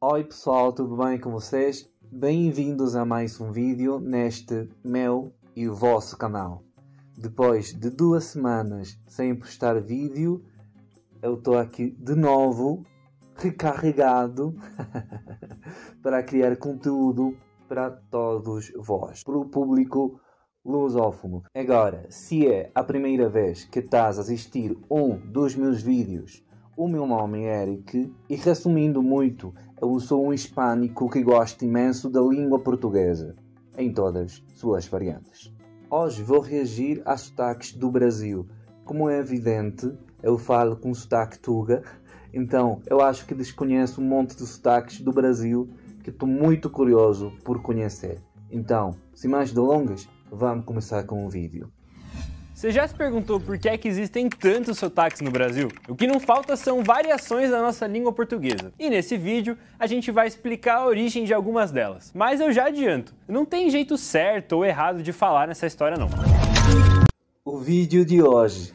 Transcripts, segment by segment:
Oi pessoal, tudo bem com vocês? Bem-vindos a mais um vídeo neste meu e o vosso canal. Depois de 2 semanas sem postar vídeo, eu estou aqui de novo, recarregado, para criar conteúdo para todos vós, para o público lusófono. Agora, se é a primeira vez que estás a assistir um dos meus vídeos, o meu nome é Eric e, resumindo muito, eu sou um hispânico que gosta imenso da língua portuguesa, em todas suas variantes. Hoje vou reagir a sotaques do Brasil. Como é evidente, eu falo com sotaque tuga, então eu acho que desconheço um monte de sotaques do Brasil que estou muito curioso por conhecer. Então, sem mais delongas, vamos começar com o vídeo. Você já se perguntou por que é que existem tantos sotaques no Brasil? O que não falta são variações da nossa língua portuguesa. E nesse vídeo a gente vai explicar a origem de algumas delas. Mas eu já adianto, não tem jeito certo ou errado de falar nessa história não. O vídeo de hoje.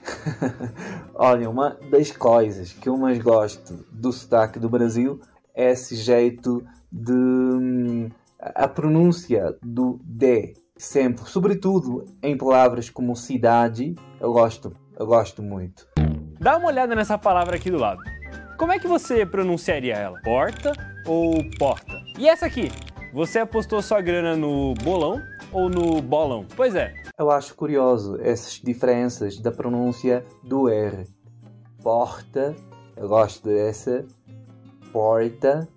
Olha, uma das coisas que eu mais gosto do sotaque do Brasil é esse jeito de... a pronúncia do D. Sempre, sobretudo em palavras como cidade, eu gosto muito. Dá uma olhada nessa palavra aqui do lado. Como é que você pronunciaria ela? Porta ou porta? E essa aqui? Você apostou sua grana no bolão ou no bolão? Pois é. Eu acho curioso essas diferenças da pronúncia do R. Porta, eu gosto dessa. Porta.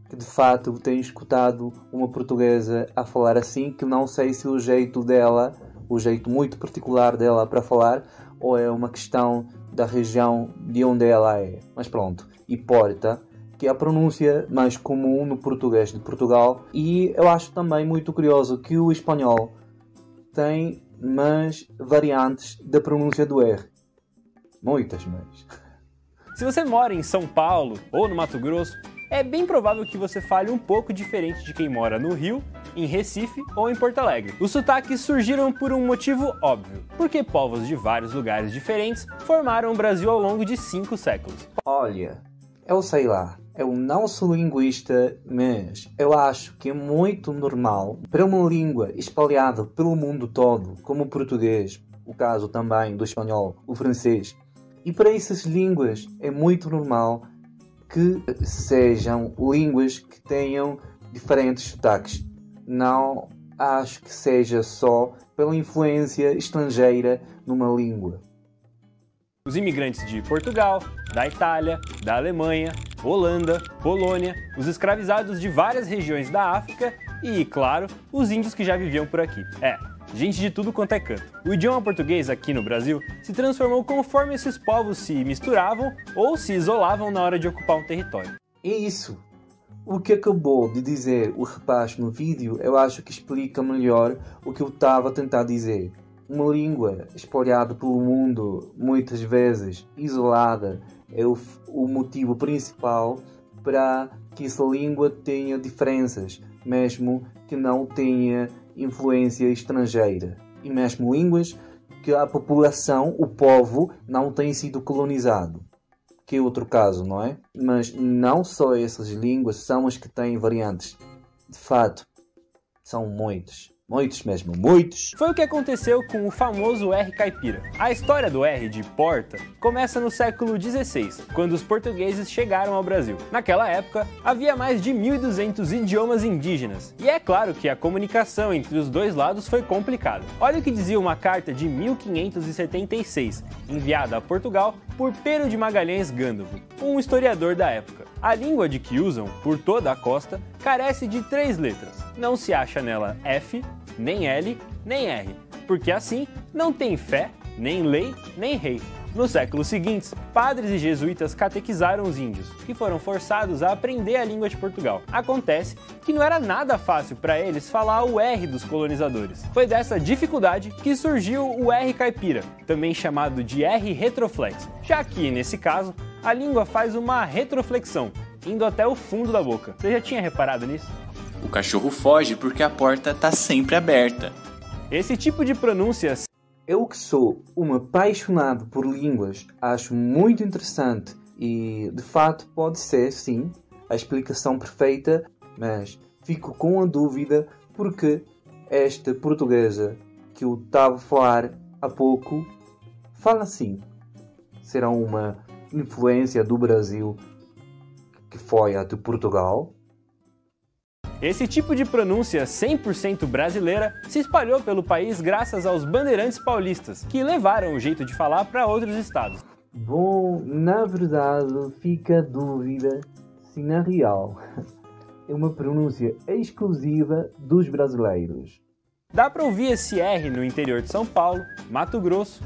Que de fato tenho escutado uma portuguesa a falar assim, que não sei se o jeito dela, o jeito muito particular dela para falar, ou é uma questão da região de onde ela é. Mas pronto. E porta, que é a pronúncia mais comum no português de Portugal. E eu acho também muito curioso que o espanhol tem mais variantes da pronúncia do R. Muitas mais. Se você mora em São Paulo ou no Mato Grosso, é bem provável que você fale um pouco diferente de quem mora no Rio, em Recife ou em Porto Alegre. Os sotaques surgiram por um motivo óbvio, porque povos de vários lugares diferentes formaram o Brasil ao longo de 5 séculos. Olha, eu sei lá, eu não sou linguista, mas eu acho que é muito normal para uma língua espalhada pelo mundo todo, como o português, o caso também do espanhol, o francês, e para essas línguas é muito normal que sejam línguas que tenham diferentes sotaques. Não acho que seja só pela influência estrangeira numa língua. Os imigrantes de Portugal, da Itália, da Alemanha, Holanda, Polônia, os escravizados de várias regiões da África e, claro, os índios que já viviam por aqui. Gente de tudo quanto é canto. O idioma português aqui no Brasil se transformou conforme esses povos se misturavam ou se isolavam na hora de ocupar um território. É isso. O que acabou de dizer o rapaz no vídeo, eu acho que explica melhor o que eu estava a tentar dizer. Uma língua espalhada pelo mundo, muitas vezes isolada, é o motivo principal para que essa língua tenha diferenças, mesmo que não tenha influência estrangeira. E mesmo línguas que a população, o povo, não tem sido colonizado. Que é outro caso, não é? Mas não só essas línguas são as que têm variantes. De fato, são muitos. Muitos mesmo, muitos. Foi o que aconteceu com o famoso R caipira. A história do R de porta começa no século XVI, quando os portugueses chegaram ao Brasil. Naquela época, havia mais de 1.200 idiomas indígenas, e é claro que a comunicação entre os dois lados foi complicada. Olha o que dizia uma carta de 1576, enviada a Portugal por Pero de Magalhães Gândavo, um historiador da época. A língua de que usam, por toda a costa, carece de 3 letras. Não se acha nela F, nem L, nem R, porque assim não tem fé, nem lei, nem rei. Nos séculos seguintes, padres e jesuítas catequizaram os índios, que foram forçados a aprender a língua de Portugal. Acontece que não era nada fácil para eles falar o R dos colonizadores. Foi dessa dificuldade que surgiu o R caipira, também chamado de R retroflexo, já que, nesse caso, a língua faz uma retroflexão, indo até o fundo da boca. Você já tinha reparado nisso? O cachorro foge porque a porta está sempre aberta. Esse tipo de pronúncia... Eu que sou um apaixonado por línguas, acho muito interessante e, de fato, pode ser, sim, a explicação perfeita, mas fico com a dúvida porque esta portuguesa que eu estava a falar há pouco fala assim. Será uma influência do Brasil que foi a de Portugal? Esse tipo de pronúncia 100% brasileira se espalhou pelo país graças aos bandeirantes paulistas, que levaram o jeito de falar para outros estados. Bom, na verdade fica a dúvida se na real é uma pronúncia exclusiva dos brasileiros. Dá para ouvir esse R no interior de São Paulo, Mato Grosso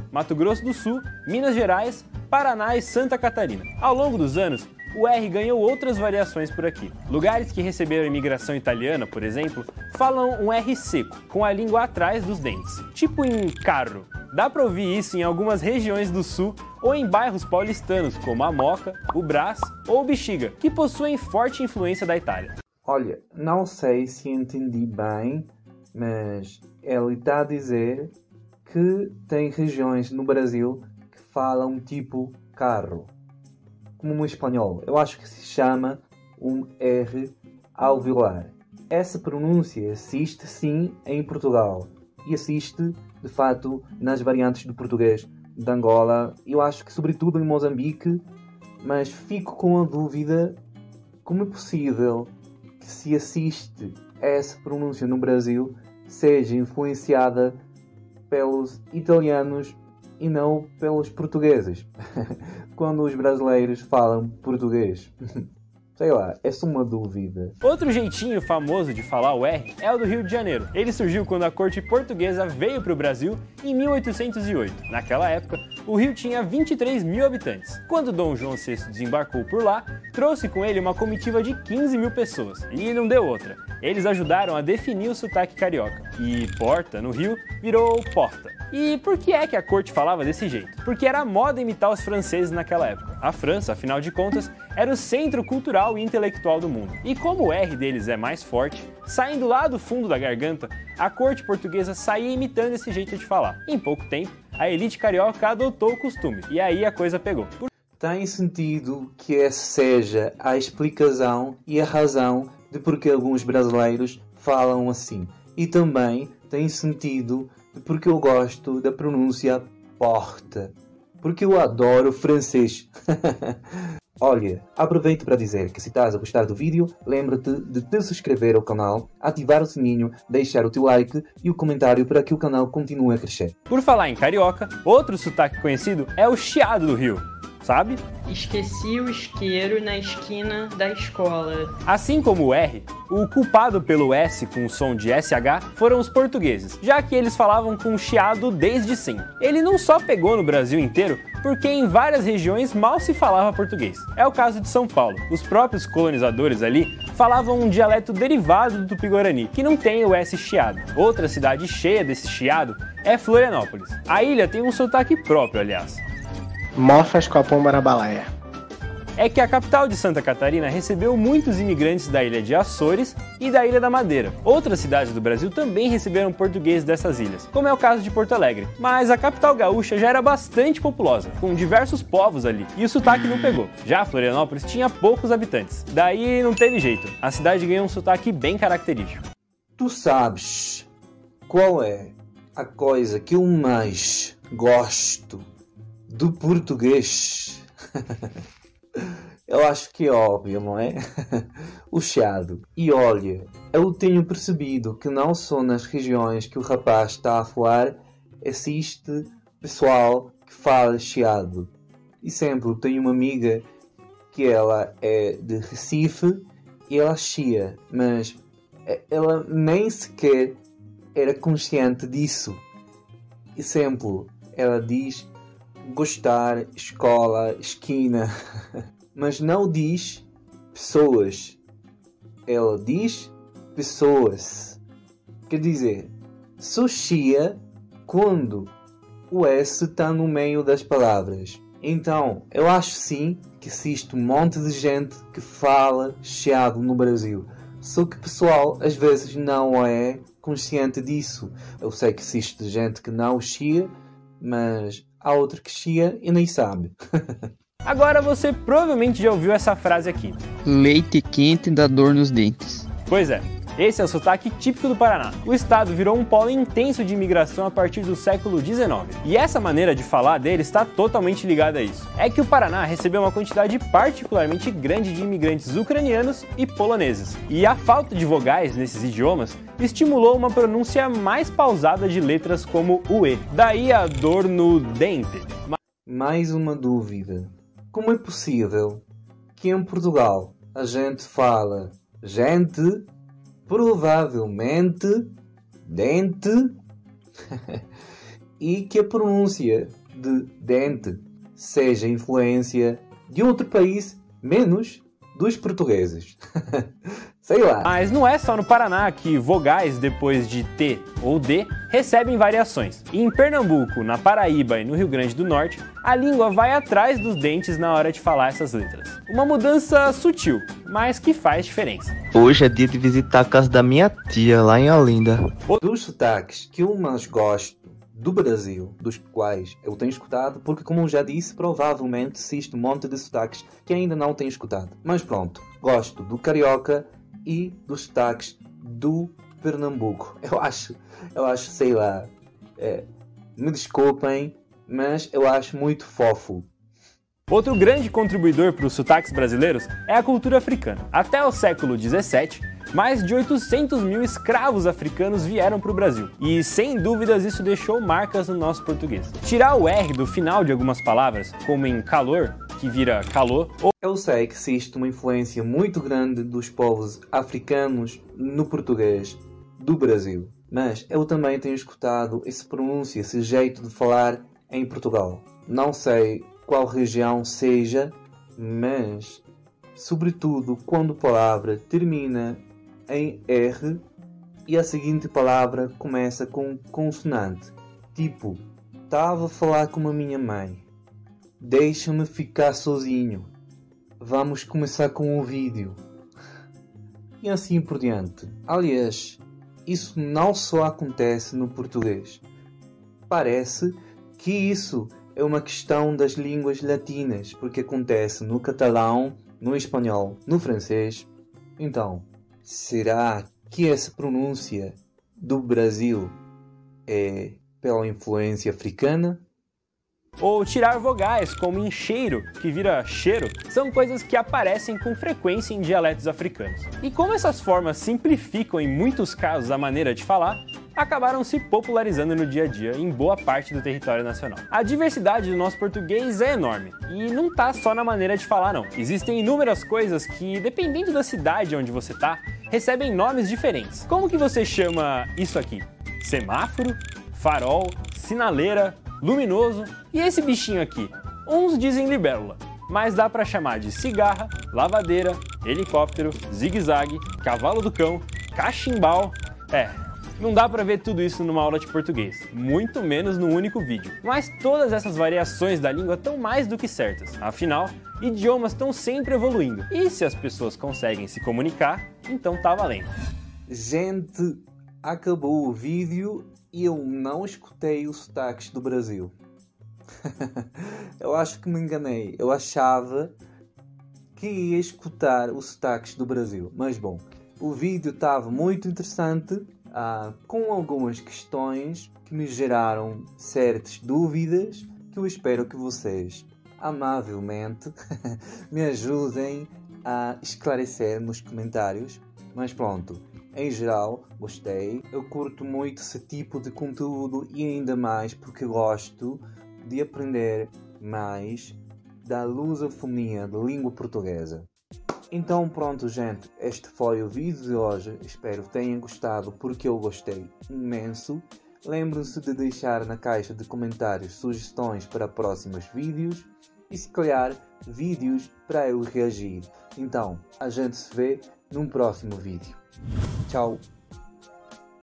do Sul, Minas Gerais, Paraná e Santa Catarina. Ao longo dos anos, o R ganhou outras variações por aqui. Lugares que receberam imigração italiana, por exemplo, falam um R seco, com a língua atrás dos dentes, tipo em carro. Dá para ouvir isso em algumas regiões do sul ou em bairros paulistanos como a Moca, o Brás ou o Bexiga, que possuem forte influência da Itália. Olha, não sei se entendi bem, mas ele está a dizer que tem regiões no Brasil que falam tipo carro, como no espanhol. Eu acho que se chama um R alveolar. Essa pronúncia existe sim em Portugal e existe de fato nas variantes do português de Angola. Eu acho que sobretudo em Moçambique, mas fico com a dúvida como é possível que se assiste a essa pronúncia no Brasil seja influenciada pelos italianos e não pelos portugueses, quando os brasileiros falam português. Sei lá, é só uma dúvida. Outro jeitinho famoso de falar o R é o do Rio de Janeiro. Ele surgiu quando a corte portuguesa veio para o Brasil em 1808. Naquela época, o Rio tinha 23 mil habitantes. Quando Dom João VI desembarcou por lá, trouxe com ele uma comitiva de 15 mil pessoas. E não deu outra. Eles ajudaram a definir o sotaque carioca. E Porta, no Rio, virou Porta. E por que é que a corte falava desse jeito? Porque era moda imitar os franceses naquela época. A França, afinal de contas, era o centro cultural e intelectual do mundo. E como o R deles é mais forte, saindo lá do fundo da garganta, a corte portuguesa saía imitando esse jeito de falar. Em pouco tempo, a elite carioca adotou o costume, e aí a coisa pegou. Tem sentido que essa seja a explicação e a razão de porque alguns brasileiros falam assim. E também tem sentido de porque eu gosto da pronúncia porta. Porque eu adoro francês. Olha, aproveito para dizer que se estás a gostar do vídeo, lembra-te de te subscrever ao canal, ativar o sininho, deixar o teu like e o comentário para que o canal continue a crescer. Por falar em carioca, outro sotaque conhecido é o chiado do Rio. Sabe? Esqueci o isqueiro na esquina da escola. Assim como o R, o culpado pelo S com o som de SH foram os portugueses, já que eles falavam com chiado desde sempre. Ele não só pegou no Brasil inteiro, porque em várias regiões mal se falava português. É o caso de São Paulo. Os próprios colonizadores ali falavam um dialeto derivado do Tupi-Guarani, que não tem o S chiado. Outra cidade cheia desse chiado é Florianópolis. A ilha tem um sotaque próprio, aliás. Mofas com a pomba na balaia. É que a capital de Santa Catarina recebeu muitos imigrantes da ilha de Açores e da Ilha da Madeira. Outras cidades do Brasil também receberam portugueses dessas ilhas, como é o caso de Porto Alegre. Mas a capital gaúcha já era bastante populosa, com diversos povos ali, e o sotaque não pegou. Já Florianópolis tinha poucos habitantes, daí não teve jeito. A cidade ganhou um sotaque bem característico. Tu sabes qual é a coisa que eu mais gosto do português? Eu acho que é óbvio, não é? O chiado. E olha, eu tenho percebido que não só nas regiões que o rapaz está a falar existe pessoal que fala chiado. Exemplo, tenho uma amiga que ela é de Recife e ela chia, mas ela nem sequer era consciente disso. Exemplo, ela diz gostar, escola, esquina, mas não diz pessoas. Ela diz pessoas. Quer dizer, só chia quando o S está no meio das palavras. Então, eu acho sim que existe um monte de gente que fala chiado no Brasil. Só que o pessoal às vezes não é consciente disso. Eu sei que existe gente que não chia, mas há outra que chia e nem sabe. Agora você provavelmente já ouviu essa frase aqui. Leite quente dá dor nos dentes. Pois é, esse é o sotaque típico do Paraná. O estado virou um polo intenso de imigração a partir do século XIX. E essa maneira de falar dele está totalmente ligada a isso. É que o Paraná recebeu uma quantidade particularmente grande de imigrantes ucranianos e poloneses. E a falta de vogais nesses idiomas estimulou uma pronúncia mais pausada de letras como o E. Daí a dor no dente. Mais uma dúvida. Como é possível que em Portugal a gente fala gente, provavelmente dente e que a pronúncia de dente seja influência de outro país menos dos portugueses? Sei lá. Mas não é só no Paraná que vogais depois de T ou D recebem variações. Em Pernambuco, na Paraíba e no Rio Grande do Norte, a língua vai atrás dos dentes na hora de falar essas letras. Uma mudança sutil, mas que faz diferença. Hoje é dia de visitar a casa da minha tia, lá em Olinda. Dos sotaques que eu mais gosto do Brasil, dos quais eu tenho escutado, porque como eu já disse, provavelmente existe um monte de sotaques que ainda não tenho escutado. Mas pronto, gosto do carioca e dos sotaques do Pernambuco. Eu acho, sei lá, me desculpem, mas eu acho muito fofo. Outro grande contribuidor para os sotaques brasileiros é a cultura africana. Até o século XVII, mais de 800 mil escravos africanos vieram para o Brasil. E, sem dúvidas, isso deixou marcas no nosso português. Tirar o R do final de algumas palavras, como em calor, que vira calor, ou... Eu sei que existe uma influência muito grande dos povos africanos no português do Brasil, mas eu também tenho escutado esse pronúncio, esse jeito de falar em Portugal. Não sei qual região seja, mas sobretudo quando a palavra termina em R e a seguinte palavra começa com consonante, tipo, estava a falar com a minha mãe, deixa-me ficar sozinho, vamos começar com o vídeo, e assim por diante. Aliás, isso não só acontece no português, parece que isso é uma questão das línguas latinas, porque acontece no catalão, no espanhol, no francês. Então, será que essa pronúncia do Brasil é pela influência africana? Ou tirar vogais, como em cheiro, que vira cheiro, são coisas que aparecem com frequência em dialetos africanos. E como essas formas simplificam em muitos casos a maneira de falar, acabaram se popularizando no dia a dia em boa parte do território nacional. A diversidade do nosso português é enorme, e não tá só na maneira de falar não. Existem inúmeras coisas que, dependendo da cidade onde você tá, recebem nomes diferentes. Como que você chama isso aqui? Semáforo? Farol? Sinaleira? Luminoso? E esse bichinho aqui? Uns dizem libélula, mas dá pra chamar de cigarra, lavadeira, helicóptero, zigue-zague, cavalo do cão, cachimbal... Não dá pra ver tudo isso numa aula de português, muito menos num único vídeo. Mas todas essas variações da língua estão mais do que certas. Afinal, idiomas estão sempre evoluindo. E se as pessoas conseguem se comunicar, então tá valendo. Gente, acabou o vídeo e eu não escutei os sotaques do Brasil. Eu acho que me enganei. Eu achava que ia escutar os sotaques do Brasil. Mas bom, o vídeo estava muito interessante. Com algumas questões que me geraram certas dúvidas que eu espero que vocês amavelmente me ajudem a esclarecer nos comentários. Mas pronto, em geral gostei, eu curto muito esse tipo de conteúdo e ainda mais porque gosto de aprender mais da lusofonia, da língua portuguesa. Então pronto gente, este foi o vídeo de hoje, espero que tenham gostado porque eu gostei imenso. Lembrem-se de deixar na caixa de comentários sugestões para próximos vídeos e se calhar vídeos para eu reagir. Então, a gente se vê num próximo vídeo. Tchau!